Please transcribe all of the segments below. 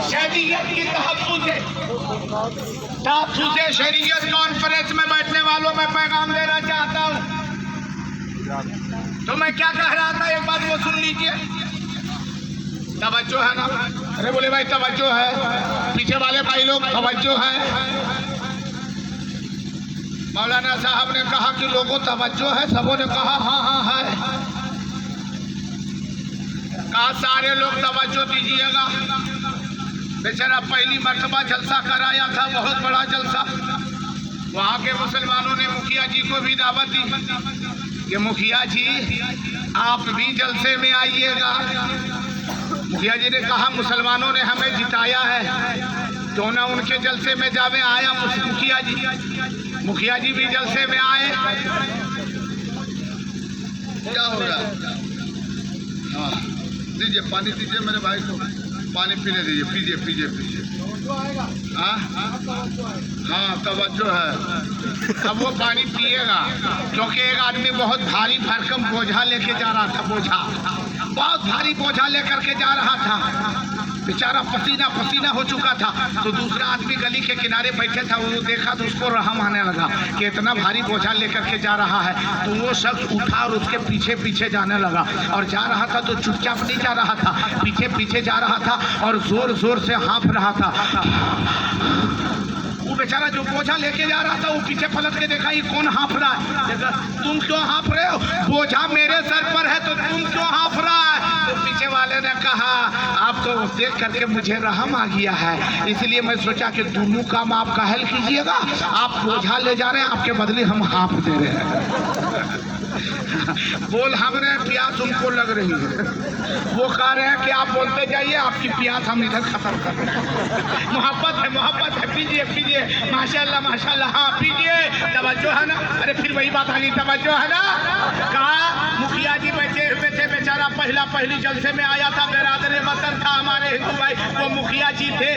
शरीयत की तहफ्फुज़ शरीयत कॉन्फ्रेंस में बैठने वालों में पैगाम देना चाहता हूँ। तो मैं क्या कह रहा था, एक बात वो सुन लीजिए। तवज्जो है ना? अरे बोले भाई तवज्जो है, पीछे वाले भाई लोग तवज्जो है। मौलाना साहब ने कहा कि लोगों तवज्जो है, सबों ने कहा हाँ हाँ है। कहा सारे लोग तवज्जो दीजिएगा। बेचारा पहली मर्तबा जलसा कराया था, बहुत बड़ा जलसा। वहाँ के मुसलमानों ने मुखिया जी को भी दावत दी कि मुखिया जी आप भी जलसे में आइएगा। मुखिया जी ने कहा मुसलमानों ने हमें जिताया है, क्यों ना उनके जलसे में जावे। आया मुखिया जी भी जलसे में आए। क्या हो रहा है? हाँ दीजिए पानी, दीजिए मेरे भाई को पानी पीने दीजिए, पीजिए पीजिए पीजिए। हाँ तवज्जो है, अब वो पानी पिएगा। क्योंकि एक आदमी बहुत भारी भरकम बोझा लेके जा रहा था, बहुत भारी बोझा लेकर के जा रहा था। बेचारा पसीना पसीना हो चुका था। तो दूसरा आदमी गली के किनारे बैठे था, वो देखा तो उसको रहम आने लगा कि इतना भारी बोझा लेकर के जा रहा है। तो वो शख्स उठा और उसके पीछे पीछे जाने लगा। और जा रहा था तो चुपचाप नहीं जा रहा था, पीछे पीछे जा रहा था और जोर जोर से हाँफ रहा था। वो बेचारा जो बोझा लेके जा रहा था, वो पीछे पलट के देखा ये कौन हाँफ रहा है। देखा तुम क्यों हाँफ रहे हो? बोझा मेरे सर पर है तो तुम क्यों हाँफ रहा है? तो पीछे वाले ने कहा आपको देख करके मुझे रहम आ गया है, इसलिए मैं सोचा कि दोनों काम आप काहल कीजिएगा। आप बोझा ले जा रहे हैं, आपके बदले हम हाँफ दे रहे हैं। बोल हमने प्यास उनको लग रही है, वो कह रहे हैं कि आप बोलते जाइए, आपकी प्यास हम इधर खत्म कर रहे हैं। मोहब्बत है, पीजिए पीजिए, माशाल्लाह माशाल्लाह। हाँ पीजिए, तवज्जो है ना? अरे फिर वही बात आ गई, तवज्जो है ना? कहा मुखिया जी बैठे हुए थे, बेचारा पहली जलसे में आया था, बेरादरे वतन था हमारे हिंदू भाई, वो मुखिया जी थे।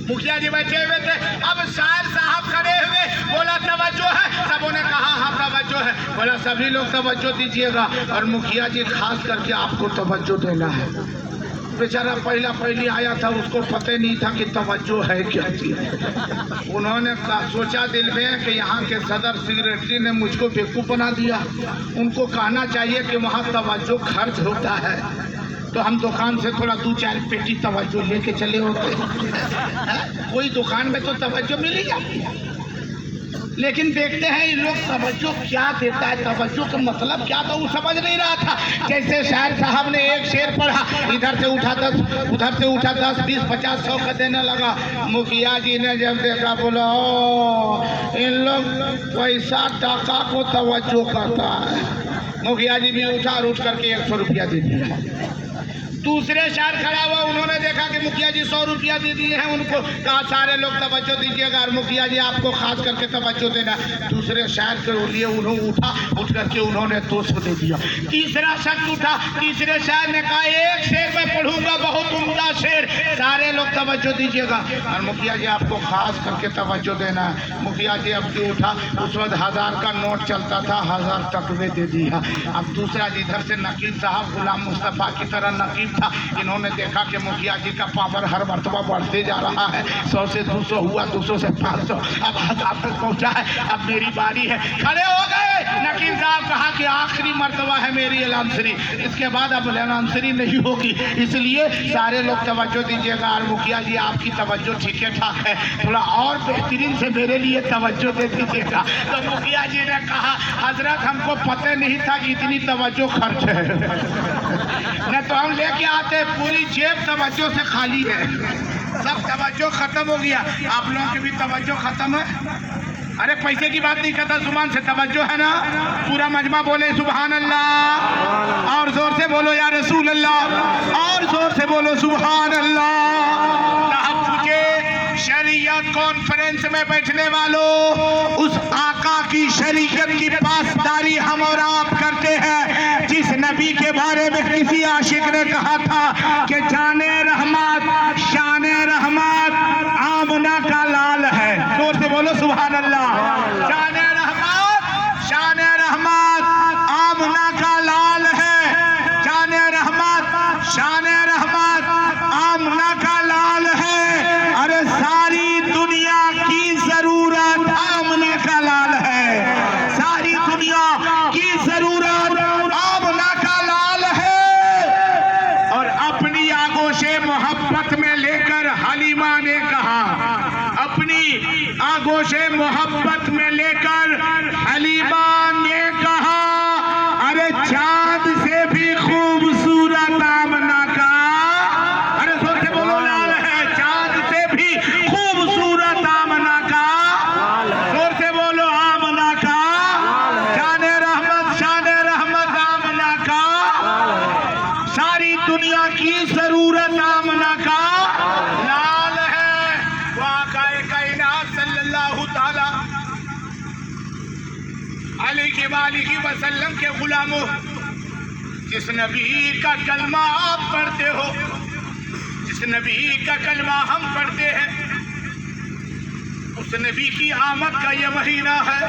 मुखिया जी बैठे हुए थे। अब शायर साहब खड़े हुए, बोला तवज्जो है, सबों ने कहा हाँ तवज्जो है। बोला सभी लोग तवज्जो दीजिएगा और मुखिया जी खास करके आपको तवज्जो देना है। बेचारा पहली आया था, उसको पता नहीं था कि तवज्जो है क्या चीज। उन्होंने सोचा दिल में कि यहाँ के सदर सेक्रेटरी ने मुझको बेवकूफ़ बना दिया, उनको कहना चाहिए कि वहाँ तवज्जो खर्च होता है, तो हम दुकान से थोड़ा 2-4 पेटी तवज्जो लेके चले होते। कोई दुकान में तो तवज्जो मिल ही जाती है, लेकिन देखते हैं ये लोग तवज्जो क्या देता है, तवज्जो का मतलब क्या था वो समझ नहीं रहा था। जैसे शायर साहब ने एक शेर पढ़ा, इधर से उठा 10, उधर से उठा 10, 20, 50, 100 का देने लगा। मुखिया जी ने जब देखा, बोला इन लोग पैसा टाका को तवज्जो करता है। मुखिया जी भी उठा और उठ करके 100 रुपया दे दिया। दूसरे शायर खड़ा हुआ, उन्होंने देखा कि मुखिया जी 100 रुपया दे दिए हैं, उनको कहा सारे लोग तवज्जो दीजिएगा और मुखिया जी आपको खास करके तवज्जो देना। दूसरे शायर के लिए उन्होंने उठ करके उन्होंने 200 दे दिया। तीसरा शख्स उठा, तीसरे शायर ने कहा एक शेर मैं पढ़ूंगा, बहुत उम्दा शेर, सारे लोग तवज्जो दीजिएगा और मुखिया जी आपको खास करके तवज्जो देना है। मुखिया जी अब भी उठा, उस वक्त 1000 का नोट चलता था, 1000 टकवे दे दिया। अब दूसरा जिधर से नकीब साहब गुलाम मुस्तफ़ा की तरह नकीब था, इन्होंने देखा कि मुखिया जी का पावर हर मरतबा बढ़ते जा रहा है। 100 से 200 हुआ, 200 से 500, अब 1000 तक पहुंचा है। अब मेरी बारी है। खड़े हो गए। नकीब साहब कहा कि आखिरी मरतबा है मेरी एलानसरी, इसके बाद अब एलानसरी नहीं होगी, इसलिए सारे लोग तवज्जो दीजिएगा और मुखिया जी आपकी तवज्जो ठीक ठाक है, थोड़ा और बेहतरीन से मेरे लिए तवज्जो दे दीजिएगा। तो मुखिया जी ने कहा हजरत हमको पता नहीं था कि इतनी तवज्जो खर्च है, न तो हम लेके आते, पूरी जेब तवज्जो से खाली है, सब तवज्जो खत्म हो गया। आप लोगों की भी तवज्जो खत्म है। अरे पैसे की बात नहीं करता, जुबान से तवज्जो है ना? पूरा मजमा बोले सुभान अल्लाह, और जोर से बोलो या रसूल अल्लाह, और जोर से बोलो सुभान अल्लाह। शरीयत कॉन्फ्रेंस में बैठने वालों, उस आका की शरीयत की पासदारी हम और आप करते हैं जिस नबी के बारे में किसी आशिक ने कहा था कि जाने रहमत शाने रहमत आमना का लाल है। जोर से बोलो सुभान अल्लाह। जाने रहमत शाने रहमत आमना का लाल है, जाने रहमत से मोहब्बत में लेकर हलीमा ने कहा, अरे चांद से भी खूबसूरत आमना का, अरे जोर से बोलो लाल है, चांद से भी खूबसूरत आमना का, जोर से बोलो आमना का, शान रहमत आमना का, सारी दुनिया की जरूरत आमना का लाल है। वाक़ाए कायनात सल्लल्लाहु ताला अलैहि वसल्लम के गुलामों, जिस नबी का कलमा आप पढ़ते हो, जिस नबी का कलमा हम पढ़ते हैं, उस नबी की आमद का ये महीना है।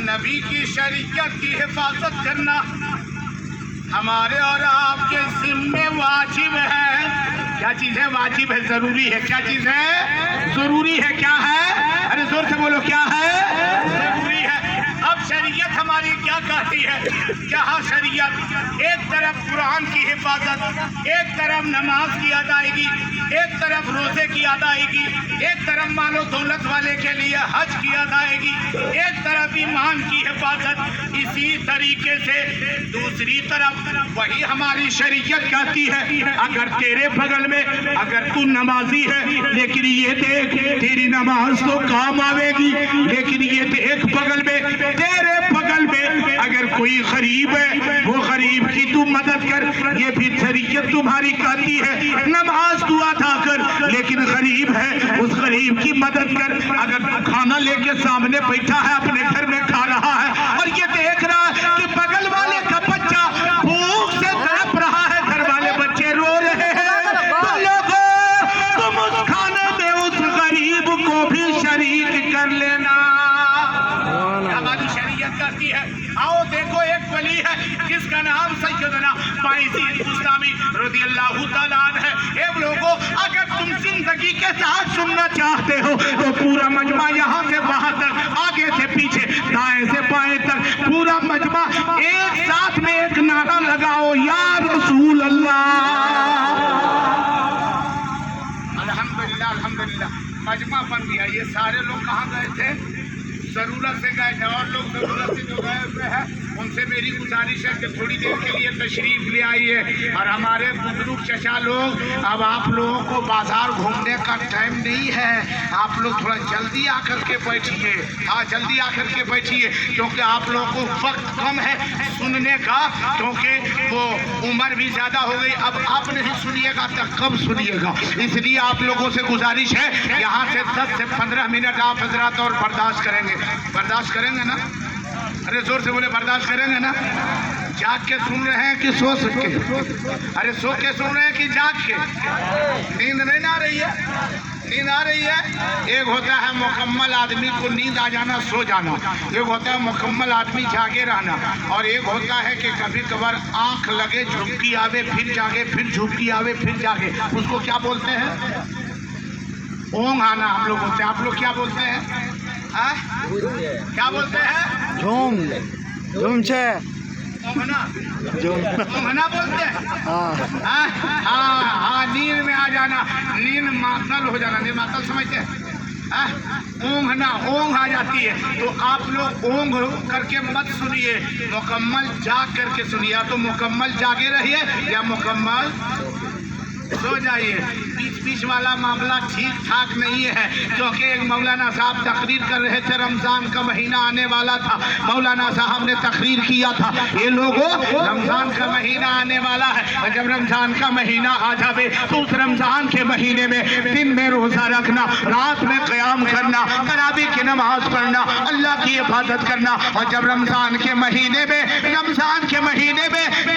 नबी की शरीयत की हिफाजत करना हमारे और आपके जिम्मे वाजिब है। क्या चीज है? वाजिब है, जरूरी है। क्या चीज है? जरूरी है। क्या है? अरे जोर से बोलो, क्या है? जरूरी है। अब शरीयत हमारी क्या कहती है? क्या शरीयत एक तरफ कुरान की हिफाजत, एक तरफ नमाज की अदायगी, एक तरफ रोजे की अदायगी, एक तरफ मालो दौलत वाले के लिए हज की अदायगी, एक तरफ ईमान की हिफाजत। इसी तरीके से दूसरी तरफ वही हमारी शरीयत कहती है, अगर तेरे बगल में अगर तू नमाजी है, लेकिन ये देख तेरी नमाज तो काम आवेगी, लेकिन ये देख बगल में, तेरे बगल में अगर कोई गरीब है, वो गरीब की तू मदद कर। ये भी शरीयत तुम्हारी कहती है, नमाज तू अदा कर, लेकिन गरीब है उस गरीब की मदद कर। अगर तू खाना लेके सामने बैठा है, अपने घर में खा रहा है और ये देख रहा है कि बगल वाले का बच्चा भूख से तड़प रहा है, घर वाले बच्चे रो रहे हैं, तो लोगों तुम उस खाने में उस गरीब को भी शरीक कर लेना। हमारी शरीयत कहती है। आओ देखो, एक वली है जिसका नाम सैयदना बाइज़ीद बुस्तामी रज़ियल्लाहु ताला अन्हु है। ए लोगों, अगर तुम जिंदगी के साथ सुनना चाहते हो तो पूरा मजमा यहाँ से वहां तक, आगे से पीछे, दाएं से बाएं तक, पूरा मजमा एक साथ में एक नारा लगाओ, या रसूल अल्लाह। अल्हम्दुलिल्लाह अल्हम्दुलिल्लाह, मजमा बन गया। ये सारे लोग कहाँ गए थे? जरूरत से गए थे। और लोग जरूरत से जो गए हुए हैं, उनसे मेरी गुजारिश है कि थोड़ी देर के लिए तशरीफ ले आइए। और हमारे बुजुर्ग चचा लोग, अब आप लोगों को बाजार घूमने का टाइम नहीं है, आप लोग थोड़ा जल्दी आकर के बैठिए। हाँ, जल्दी आकर के बैठिए, क्योंकि आप लोगों को वक्त कम है सुनने का, क्योंकि वो उम्र भी ज़्यादा हो गई। अब आप नहीं सुनिएगा तो कब सुनिएगा? इसलिए आप लोगों से गुजारिश है, यहाँ से 10 से 15 मिनट आप हजरात और बर्दाश्त करेंगे। बर्दाश्त करेंगे ना? अरे जोर से बोले, बर्दाश्त करेंगे ना? जाग के सुन रहे हैं कि सो के? अरे सो के सुन रहे हैं कि जाग के? नींद नहीं आ रही है? नींद आ रही है। एक होता है मुकम्मल आदमी को नींद आ जाना, सो जाना। एक होता है मुकम्मल आदमी जागे रहना, और एक होता है कि कभी कभार आंख लगे, झुमकी आवे, फिर जागे, फिर झुमकी आवे, फिर जागे। उसको क्या बोलते हैं? ओंग आना हम लोग बोलते हैं। आप लोग क्या बोलते हैं? क्या बोलते हैं? झूम छे ओंघना बोलते हैं। हाँ, नींद में आ जाना, नींद मातल हो जाना। नींद मातल समझते हैं? ओंघना, ओंघ आ जाती है। तो आप लोग ओंघ करके मत सुनिए, मुकम्मल जाग करके सुनिए। या तो मुकम्मल जागे रहिए या मुकम्मल सो जाइए। बीच वाला मामला ठीक ठाक नहीं है, क्योंकि एक मौलाना साहब तकरीर कर रहे थे, रमजान का महीना आने वाला था। मौलाना साहब ने तकरीर किया था, ये लोगों रमजान का महीना आने वाला है, और जब रमजान का महीना आ जाए तो उस रमजान के महीने में दिन में रोजा रखना, रात में क़याम करना, तरावी की नमाज पढ़ना, अल्लाह की इबादत करना। और जब रमजान के महीने में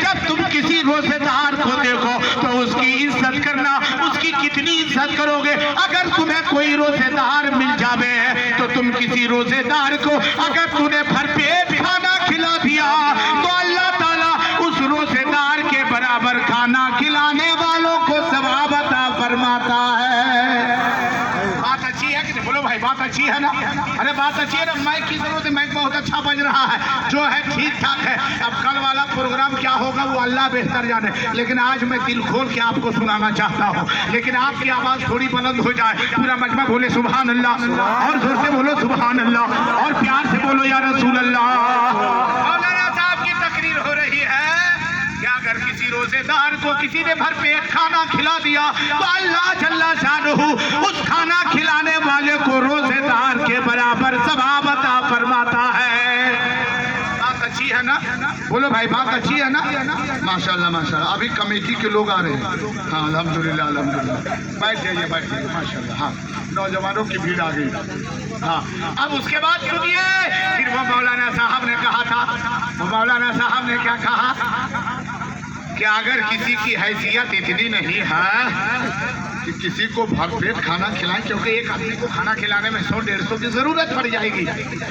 जब तुम किसी रोजेदार को देखो तो उसकी इज्जत करना। उसकी कितनी इज्जत करोगे? अगर तुम्हें कोई रोजेदार मिल जावे तो तुम किसी रोजेदार को अगर तूने भरपेट खाना खिला दिया तो अल्लाह ताला उस रोजेदार के बराबर खाना खिलाने वालों को सवाब अता फरमाता है। बात अच्छी है कि नहीं? बोलो भाई, बात अच्छी है ना? अरे बात अच्छी है ना? माइक की जरूरत है, माइक बहुत अच्छा बज रहा है, जो है ठीक ठाक है। अब कल वाला प्रोग्राम क्या होगा वो अल्लाह बेहतर जाने, लेकिन आज मैं दिल खोल के आपको सुनाना चाहता हूँ। लेकिन आपकी आवाज़ थोड़ी बुलंद हो जाए, पूरा मजमा बोले सुभान अल्लाह, और जोर से बोलो सुभान अल्लाह, और प्यार से बोलो या रसूल अल्लाह। मौलाना साहब की तकरीर हो रही है कि अगर किसी रोजेदार को किसी ने भरपेट खाना खिला दिया तो अल्लाह जल्ला शानहू उस खाना खिलाने वाले को रोजेदार के बराबर सवाब अता फरमाता है। बात अच्छी है ना? बोलो भाई, बात अच्छी है ना? माशाल्लाह माशाल्लाह। अभी कमेटी के लोग आ रहे हैं। हाँ अल्हम्दुलिल्लाह अल्हम्दुलिल्लाह। बैठ जाइए बैठ जाइए माशाल्लाह। हाँ नौजवानों की भीड़ आ गई। हाँ अब उसके बाद सुनिए, फिर वो मौलाना साहब ने कहा था, वो मौलाना साहब ने क्या कहा कि अगर किसी की हैसियत इतनी नहीं है कि किसी को भरपेट खाना खिलाएं, क्योंकि एक आदमी को खाना खिलाने में 100-150 की जरूरत पड़ जाएगी,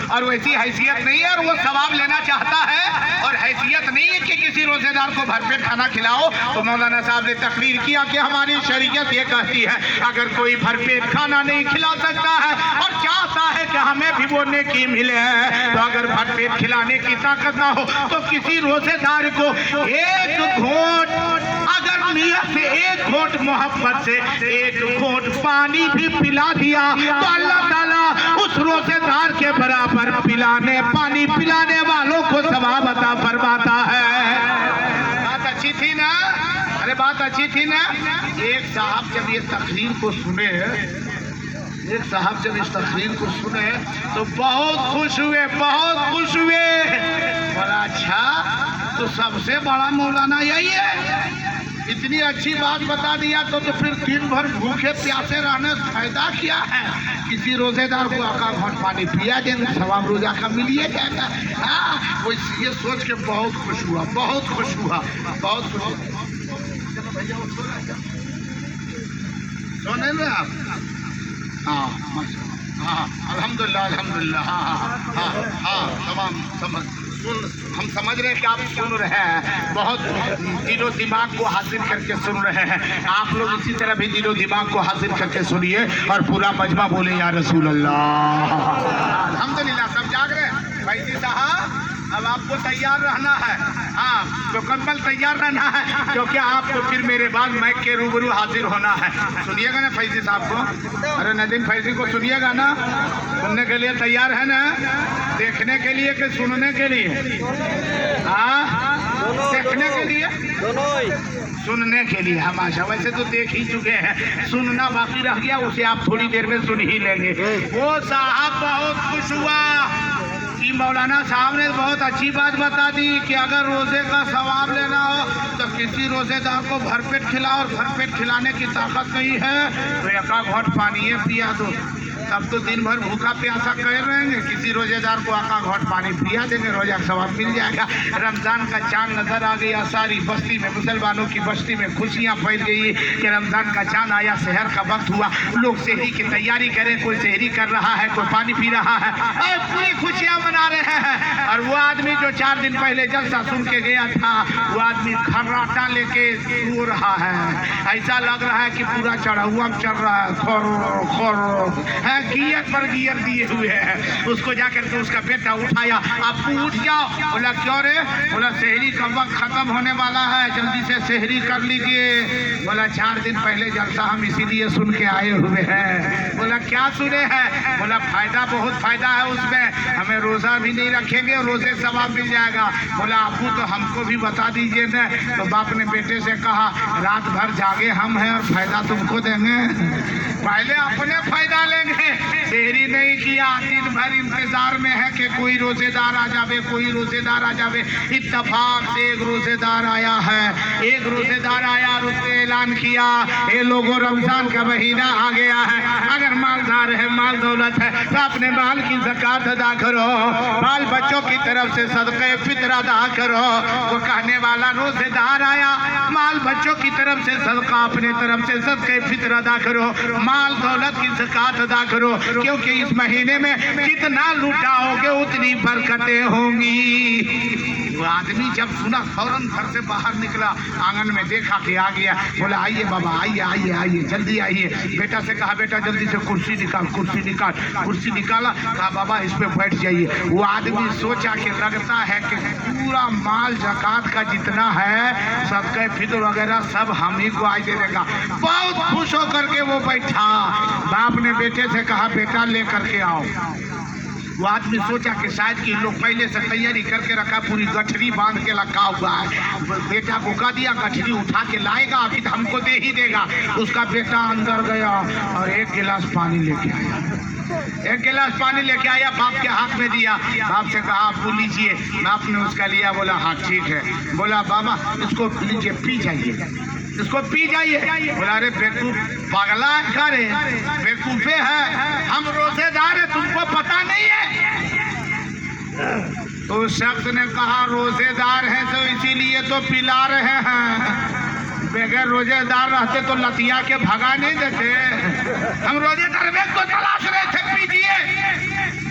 और वैसी हैसियत नहीं है और वो सवाब लेना चाहता है और हैसियत नहीं है कि किसी रोजेदार को भरपेट खाना खिलाओ, तो मौलाना साहब ने तकरीर किया कि हमारी शरीयत ये कहती है अगर कोई भरपेट खाना नहीं खिला सकता है और चाहता है कि हमें भी वो नेकी मिले, तो अगर भरपेट खिलाने की ताकत ना हो तो किसी रोजेदार को एक घोट, अगर नियत से एक घोट मोहब्बत से एक घोट पानी भी पिला दिया तो अल्लाह ताला उस रोजेदार के बराबर पानी पिलाने वालों को सवाब अता फरमाता है। बात अच्छी थी ना? अरे बात अच्छी थी ना? एक साहब जब ये तकरीर को सुने, एक साहब जब इस तकरीर को सुने तो बहुत खुश हुए, बहुत खुश हुए। बोला अच्छा तो सबसे बड़ा मौलाना यही है, इतनी अच्छी बात बता दिया तो फिर दिन भर भूखे प्यासे रहने से फायदा क्या है? किसी रोजेदार को आका घोट पानी पिया देंगे, सवाब रोजा का मिलिए जाएगा। हाँ वो ये सोच के बहुत खुश हुआ, बहुत खुश हुआ, बहुत खुश हुआ। सुने ना आप? हाँ हाँ अल्हम्दुलिल्लाह अल्हम्दुलिल्लाह। हाँ हाँ हाँ हाँ तमाम समझ हम समझ रहे हैं कि आप सुन रहे हैं, बहुत दिलो दिमाग को हासिल करके सुन रहे हैं। आप लोग इसी तरह भी दिलो दिमाग को हासिल करके सुनिए और पूरा मजमा बोले या रसूल अल्लाह। अल्हम्दुलिल्लाह सब जाग रहे हैं। भाई जी साहब अब आपको तैयार रहना है, हाँ मुकम्मल तैयार रहना है, क्योंकि आपको फिर मेरे बाद माइक के रूबरू हाजिर होना है। सुनिएगा ना फैजी साहब को? अरे नदीम फैजी को सुनिएगा ना? सुनने के लिए तैयार है ना? देखने के लिए कि सुनने के लिए? हाँ देखने के लिए, सुनने के लिए। हम आशा वैसे तो देख ही चुके हैं, सुनना बाकी रह गया, उसे आप थोड़ी देर में सुन ही लेंगे। वो साहब बहुत खुश हुआ कि मौलाना साहब ने बहुत अच्छी बात बता दी कि अगर रोजे का सवाब लेना हो तो किसी रोजेदार को भरपेट खिलाओ, और भरपेट खिलाने की ताकत नहीं है तो एका घोट पानी पिया दो, तब तो दिन भर भूखा प्यासा कर रहेंगे। किसी रोजेदार को आका घोट पानी पिया देंगे, रोजा का सवाब मिल जाएगा। रमजान का चांद नजर आ गया, सारी बस्ती में, मुसलमानों की बस्ती में खुशियां फैल गई कि रमजान का चांद आया, शहर का वक्त हुआ, लोग सहरी की तैयारी करें, कोई सहरी कर रहा है, कोई पानी पी रहा है, और पूरी खुशियां मना रहे हैं। और वो आदमी जो 4 दिन पहले जलसा सुन के गया था, वो आदमी खर्राटा लेके सो रहा है, ऐसा लग रहा है कि पूरा चढ़ावा चल रहा है, खोर खोर गियर पर गियर दिए हुए हैं। उसको जाकर के उसका बेटा उठाया, आप उठ जाओ। बोला क्यों रे? बोला सहरी का वक्त खत्म होने वाला है, जल्दी से सहरी कर लीजिए। बोला 4 दिन पहले जलसा हम इसीलिए सुन के आए हुए हैं। बोला क्या सुने हैं? बोला फायदा, बहुत फायदा है उसमें, हमें रोजा भी नहीं रखेंगे, रोजे सवाब मिल जाएगा। बोला आपू तो हमको भी बता दीजिए ना। तो बाप ने बेटे से कहा रात भर जागे हम हैं और फायदा तुमको देंगे, पहले अपने फायदा लेंगे। देरी नहीं किया, दिन भर इंतजार में है कि कोई रोजेदार आ जावे, कोई रोजेदार आ जावे। इत्तफाक से एक रोजेदार आया है, एक रोजेदार आया और उसने ऐलान किया, ये लोगों रमजान का महीना आ गया है, अगर मालदार है, माल दौलत है तो अपने माल की ज़कात अदा करो, बाल बच्चों की तरफ से सदक़े फित्र अदा करो। वो कहने वाला रोजेदार आया, माल बच्चों की तरफ से सदका, अपने तरफ से सदक़े फित्र अदा करो, माल दौलत की ज़कात अदा करो, क्योंकि इस महीने में जितना लुटाओगे उतनी बरकतें होंगी। वो आदमी जब सुना फौरन घर से बाहर निकला, आंगन में देखा कि आ गया, बोला आइए बाबा आइए आइए आइए जल्दी आइए। बेटा से कहा बेटा जल्दी से कुर्सी निकाल, कुर्सी निकाल। कुर्सी निकाला, कहा बाबा इस पे बैठ जाइए। वो आदमी सोचा कि लगता है कि पूरा माल ज़कात का जितना है सबके फिक्र वगैरह सब हम ही को आज दे देगा। बहुत खुश होकर के वो बैठा। बाप ने बेटे से कहा बेटा ले करके आओ। वो आदमी सोचा कि शायद कि लोग पहले से तैयारी करके रखा, पूरी गठरी बांध के रखा हुआ है। बेटा को कह दिया गठरी उठा के लाएगा, अभी तो हमको दे ही देगा। उसका बेटा अंदर गया और एक गिलास पानी लेके आया। एक गिलास पानी लेके आया, बाप के हाथ में दिया। बाप से कहा आप लीजिए। बाप ने उसका लिया, बोला हाँ ठीक है। बोला बाबा इसको लीजिए, पी जाइए, इसको पी जाइए। बोला अरे बेवकूफ पागला है, रे बेवकूफे है, हम रोजेदार है, तुमको पता नहीं है। तो उस शख्स ने कहा रोजेदार है तो इसीलिए तो पिला रहे हैं, बगैर रोजेदार रहते तो लतिया के भगा नहीं देते। हम रोजेदार व्यक्ति को तलाश रहे थे, पीजिए।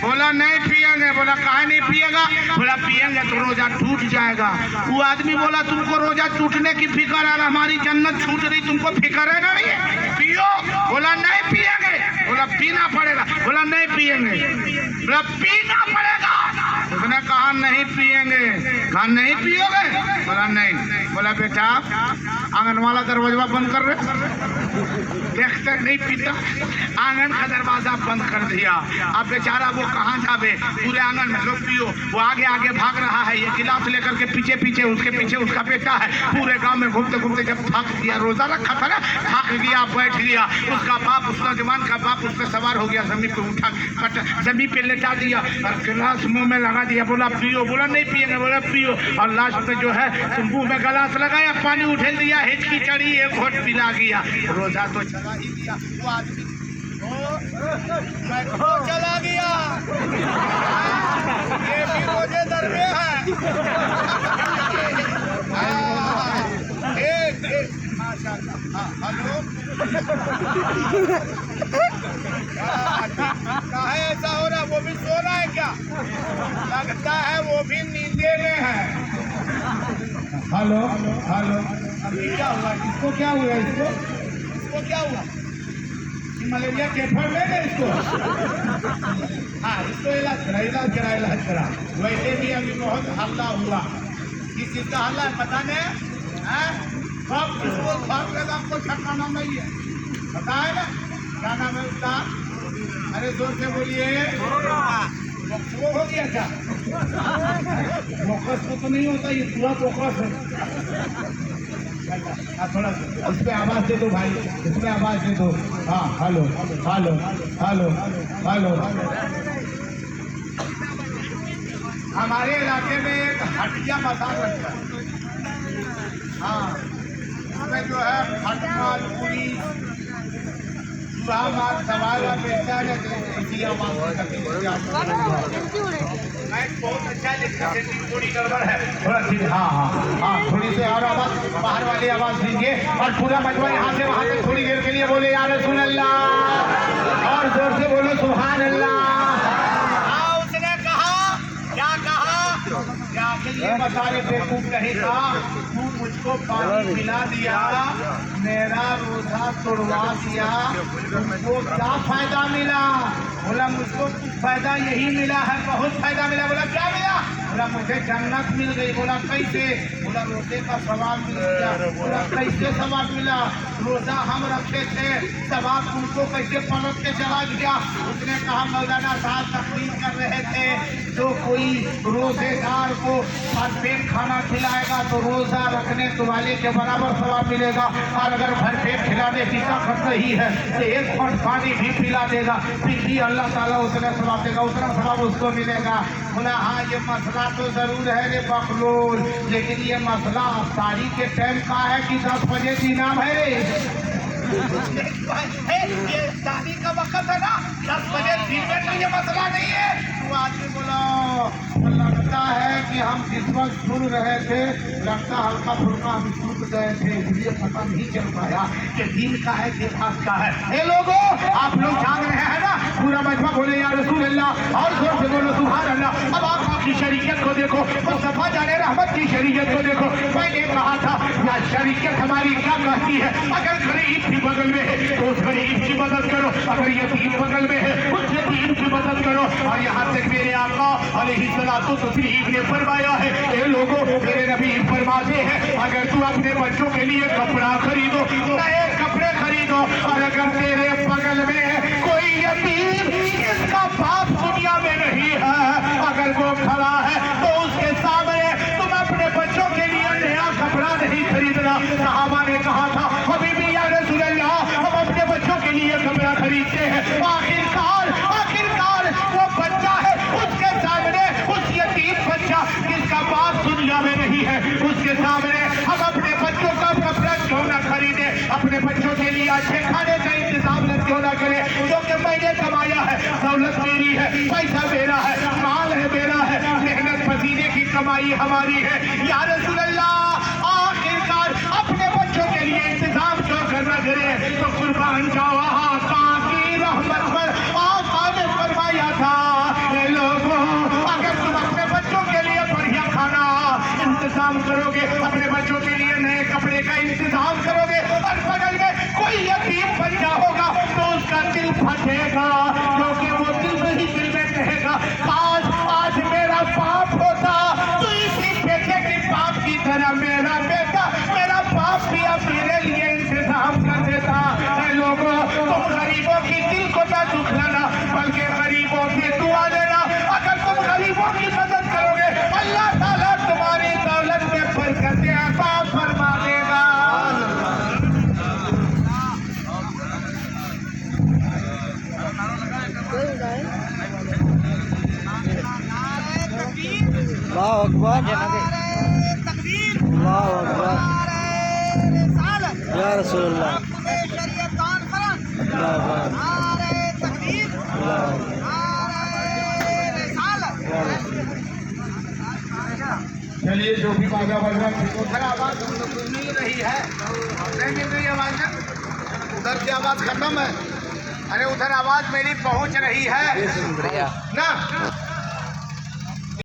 बोला नहीं पिएंगे। बोला कहाँ नहीं पिएगा? बोला पिएंगे तो रोजा टूट जाएगा। वो आदमी बोला तुमको रोजा टूटने की फिक्र है, हमारी जन्नत छूट रही, तुमको फिक्र है नहीं, पियो। बोला नहीं पिएंगे। बोला पीना पड़ेगा। बोला नहीं पिएंगे। बोला पीना पड़ेगा। उसने कहा नहीं पिएंगे। कहा नहीं पियोगे? बोला नहीं। बोला बेटा आंगन वाला दरवाजा बंद कर रहे, देखते नहीं पीता, आंगन का दरवाजा बंद कर दिया। अब बेचारा वो कहाँ जावे, पूरे आंगन में लोग पियो। वो आगे आगे भाग रहा है, ये गिलास लेकर के पीछे पीछे, उसके पीछे उसका बेटा है। पूरे गांव में घूमते घूमते जब थक गया, रोजा रखा था ना, थक गया, बैठ गया। उसका बाप, उस नौजवान का बाप उस पर सवार हो गया, जमीन पे उठा जमीन पे लेटा दिया और गिलास मुंह में लगा दिया। बोला पियो। बोला नहीं पिएंगे। बोला पियो। और लास्ट में जो है मुंह में गिलास लगाया, पानी उठेल दिया, हिचकी चढ़ी, एक घोट पिला गया। रोजा तो चला ही दिया। वो आदमी चला गया, ये भी रोजे दरमे है। माशाल्लाह। हेलो काहे ऐसा हो रहा? वो भी सो रहा है क्या? लगता है वो भी नींदे में है। हेलो हेलो अभी क्या हुआ? इसको क्या हुआ? इसको क्या हुआ? मलेरिया कैफर में ना इसको? हाँ इसको इलाज करा। वैसे भी अभी बहुत हल्ला हुआ। किस चीज का हल्ला है पता नहीं? सब इसको भाग लगा, आपको ठकाना नहीं है, पता है ना? क्या नाम है उसका? अरे जोर से बोलिए। वो हो गया क्या? फोकस तो नहीं होता, ये पूरा फोकस है। थोड़ा उस पर आवाज दे दो भाई, इसमें आवाज दे दो। हाँ हेलो हेलो हेलो हेलो। हमारे इलाके में एक हटिया मसाज लगता है। हाँ उसमें जो है फटमाल पूरी माल सवाल बेचता है। बहुत अच्छा लिखा है, थोड़ी गड़बड़ है थोड़ा। ठीक हाँ हाँ हाँ, थोड़ी से और आवाज, बाहर वाली आवाज दीजिए और पूरा मजमा यहाँ से वहाँ से थोड़ी देर के लिए बोले या रसूल अल्लाह, और जोर से बोलो सुभान अल्लाह। हाँ उसने कहा, क्या कहा? क्या ये मसाले बेवकूफ नहीं था, तू मुझको पानी पिला दिया, मेरा रोजा तोड़वा दिया, तुमको क्या फायदा मिला? बोला मुझको कुछ फायदा यही मिला है, बहुत फायदा मिला। बोला क्या मिला? बोला मुझे जन्नत मिल गई। बोला कैसे? बोला रोजे का सवाब मिल गया। बोला कैसे सवाब मिला? रोजा हम रखते थे, सवाब तुमको कैसे पलट के चला गया? उसने कहा मौलाना साहब तकलीफ कर रहे थे, जो कोई रोजेदार को भरपेट खाना खिलाएगा तो रोजा रखने वाले के बराबर सवाब मिलेगा, और अगर भरपेट खिलाने की ताकत नहीं है तो एक घोट पानी भी पिला देगा, फिर भी अल्लाह ताला उतना सवाब देगा, उतना सवाब उसको मिलेगा। बोला हाँ ये मसला तो जरूर है रे बकलोल, लेकिन ये मसला अफ्तारी के टाइम का है कि 10 बजे की नाम है रे? ये शादी का वक्त है ना, 10 बजे दिन में तो ये मसला नहीं है। तो आदमी बोला लगता है कि हम जिस वक्त सुन रहे थे, लगता हल्का फुल्का हम सुन गए थे, इसलिए पता नहीं चल पाया कि दिन का है कि रात का है। हे लोगों, आप लोग जान रहे हैं ना? पूरा मजमा बोले या रसूल अल्लाह, और जोर से बोलो सुभान अल्लाह। अब आप की शरीयत को देखो, मुस्तफा जाने रहमत की शरीयत को देखो। मैंने कहा था या शरीयत हमारी क्या कहती है, अगर गरीब भी बगल में है तो उस गरीब की मदद करो, अगर यतीम बगल में है उस यतीम की मदद करो। और यहाँ तक मेरे आका अलैहिस्सलातु तस्लीम ने फरमाया है, ए लोगों, मेरे नबी फरमाते हैं, अगर तू अपने बच्चों के लिए कपड़ा खरीदो, नए कपड़े खरीदो, और अगर तेरे बगल में कोई यतीम जिसका बाप दुनिया में नहीं है, अगर वो खड़ा है तो उसके सामने तुम अपने बच्चों के लिए नया कपड़ा नहीं खरीदना। सहाबा ने कहा था, अभी भी या रसूल अल्लाह, हम अपने बच्चों के लिए कपड़ा खरीदते हैं। आखिरकार वो बच्चा है, उसके सामने उस यतीम बच्चा जिसका बाप दुनिया में नहीं है, उसके सामने हम अपने बच्चों का कपड़ा क्यों ना खरीदे, अपने बच्चों के लिए अच्छे खाने का इंतजाम क्यों ना करें, क्योंकि मैंने कमाया है, दौलत मेरी है, पैसा मेरा है, माल है मेरा है, मेहनत पसीने की कमाई हमारी है। या रसूल अल्लाह, आखिरकार अपने बच्चों के लिए इंतजाम क्यों करना करे, तो कुर्बान जाओ आका की रहमत पर। आका ने फरमाया था, ए लोगों, अगर तुम अपने बच्चों के लिए बढ़िया खाना इंतजाम करोगे, अपने बच्चों के लिए नए कपड़े का इंतजाम करोगे, और बगल में कोई यतीम बच्चा होगा तो उसका दिल फटेगा, क्योंकि वो दिल में ही दिल में कहेगा, काश आज मेरा बाप होता तो इसी बेटे की बाप की तरह मेरा बेटा, मेरा बाप भी अब मेरे लिए इंतजाम कर देता। ऐ लोगों, तुम गरीबों की दिल को ना दुखलाना, बल्कि गरीबों की दुआ लेना। अगर तुम गरीबों की मदद करोगे, अल्लाह ताला तुम्हारी दौलत में बरकत अता फरमा देगा। अल्लाहु अकबर, अल्लाहु अकबर, या रसूलुल्लाह, चलिए, जो भी बाजा बज रहा है, उधर आवाज हम लोग को मिल रही है, नहीं मिल रही आवाज ना, उधर की आवाज खत्म है, अरे उधर आवाज मेरी पहुंच रही है ना।